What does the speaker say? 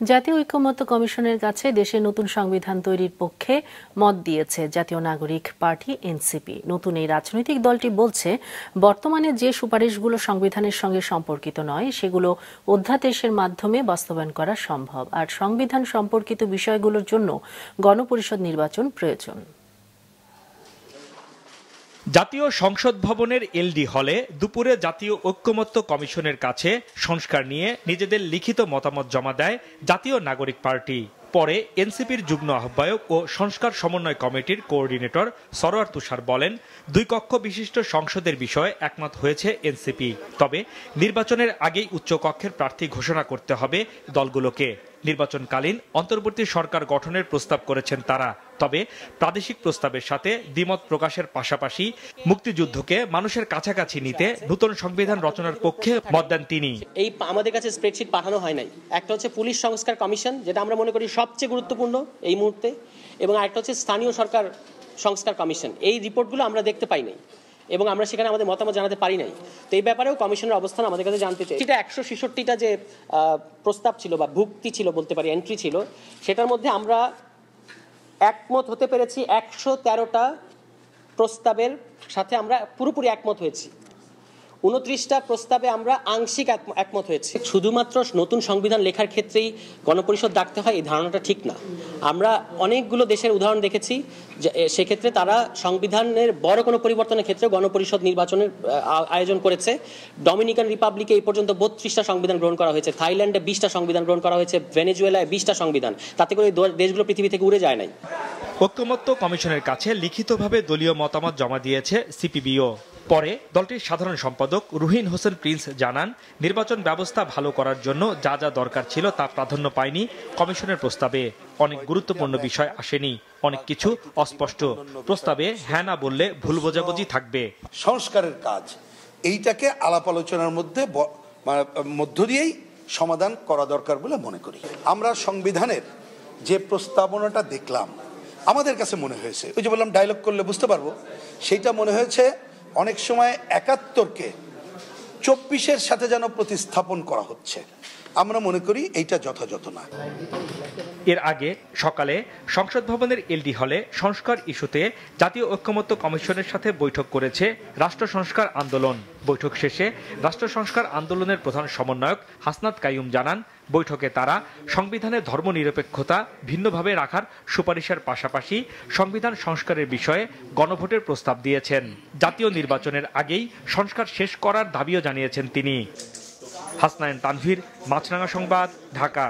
জাতীয় ঐকমত্য কমিশনের কাছে দেশে নতুন সংবিধান তৈরির পক্ষে মত দিয়েছে জাতীয় নাগরিক পার্টি এনসিপি। নতুন এই রাজনৈতিক দলটি বলছে, বর্তমানে যে সুপারিশগুলো সংবিধানের সঙ্গে সম্পর্কিত নয় সেগুলো অধ্যাদেশের মাধ্যমে বাস্তবায়ন করা সম্ভব, আর সংবিধান সম্পর্কিত বিষয়গুলোর জন্য গণপরিষদ নির্বাচন প্রয়োজন। জাতীয় সংসদ ভবনের এলডি হলে দুপুরে জাতীয় ঐকমত্য কমিশনের কাছে সংস্কার নিয়ে নিজেদের লিখিত মতামত জমা দেয় জাতীয় নাগরিক পার্টি। পরে এনসিপির যুগ্ম আহ্বায়ক ও সংস্কার সমন্বয় কমিটির কোঅর্ডিনেটর সরোয়ার তুষার বলেন, দুই কক্ষ বিশিষ্ট সংসদের বিষয়ে একমত হয়েছে এনসিপি। তবে নির্বাচনের আগেই উচ্চ কক্ষের প্রার্থী ঘোষণা করতে হবে দলগুলোকে। নির্বাচনকালীন অন্তর্বর্তী সরকার গঠনের প্রস্তাব করেছেন তারা। তবে প্রাদেশিক প্রস্তাবের সাথে দ্বিমত প্রকাশের পাশাপাশি মুক্তিযুদ্ধকে মানুষের কাছাকাছি নিতে নতুন সংবিধান রচনার পক্ষে মত দেন তিনি। এই আমাদের কাছে স্প্রেডশিট পাঠানো হয় নাই। একটা হচ্ছে পুলিশ সংস্কার কমিশন, যেটা আমরা মনে করি সবচেয়ে গুরুত্বপূর্ণ এই মুহূর্তে, এবং আরেকটা হচ্ছে স্থানীয় সরকার সংস্কার কমিশন। এই রিপোর্টগুলো আমরা দেখতে পাই নাই এবং আমরা সেখানে আমাদের মতামত জানাতে পারি নাই। তো এই ব্যাপারেও কমিশনের অবস্থান আমাদের কাছে জানতে চাই। সেটা 166টা যে প্রস্তাব ছিল বা ভুক্তি ছিল বলতে পারি, এন্ট্রি ছিল, সেটার মধ্যে আমরা একমত হতে পেরেছি 113টা প্রস্তাবের সাথে আমরা পুরোপুরি একমত হয়েছি। 29টা প্রস্তাবে আমরা আংশিক একমত হয়েছি। শুধুমাত্র নতুন সংবিধান লেখার ক্ষেত্রেই গণপরিষদ ডাকতে হয় এই ধারণাটা ঠিক না। আমরা অনেকগুলো দেশের উদাহরণ দেখেছি, সেক্ষেত্রে তারা সংবিধানের বড় কোনো পরিবর্তনের ক্ষেত্রে গণপরিষদ নির্বাচনের আয়োজন করেছে। ডমিনিকান রিপাবলিকে এই পর্যন্ত 32টা সংবিধান গ্রহণ করা হয়েছে, থাইল্যান্ডে 20টা সংবিধান গ্রহণ করা হয়েছে, ভেনেজুয়েলায় 20টা সংবিধান। তাতে করে দেশগুলো পৃথিবী থেকে উড়ে যায় নাই। ঐকমত্য কমিশনের কাছে লিখিতভাবে দলীয় মতামত জমা দিয়েছে সিপিবিও। পরে দলটির সাধারণ সম্পাদক রুহিন হোসেন প্রিন্স জানান, নির্বাচন ব্যবস্থা ভালো করার জন্য যা যা দরকার ছিল তা প্রাধান্য পায়নি কমিশনের প্রস্তাবে। অনেক গুরুত্বপূর্ণ বিষয় আসেনি, অনেক কিছু অস্পষ্ট। প্রস্তাবে হ্যাঁ না বললে ভুল বোঝাবুঝি থাকবে। সংস্কারের কাজ এইটাকে আলাপ আলোচনার মধ্য দিয়েই সমাধান করা দরকার বলে মনে করি। আমরা সংবিধানের যে প্রস্তাবনাটা দেখলাম, আমাদের কাছে মনে হয়েছে, ওই যে বললাম ডায়লগ করলে বুঝতে পারবো, সেইটা মনে হয়েছে অনেক সময় 71কে 24-এর সাথে যেন প্রতিস্থাপন করা হচ্ছে। আমরা মনে করি এইটা যথাযথ না। এর আগে সকালে সংসদ ভবনের এলডি হলে সংস্কার ইস্যুতে জাতীয় ঐকমত্য কমিশনের সাথে বৈঠক করেছে রাষ্ট্র সংস্কার আন্দোলন। বৈঠক শেষে রাষ্ট্র সংস্কার আন্দোলনের প্রধান সমন্বয়ক হাসনাত কাইয়ুম জানান, বৈঠকে তারা সংবিধানে ধর্মনিরপেক্ষতা ভিন্নভাবে রাখার সুপারিশের পাশাপাশি সংবিধান সংস্কারের বিষয়ে গণভোটের প্রস্তাব দিয়েছেন। জাতীয় নির্বাচনের আগেই সংস্কার শেষ করার দাবিও জানিয়েছেন তিনি। হাসনাইন তানভীর, মাছরাঙা সংবাদ, ঢাকা।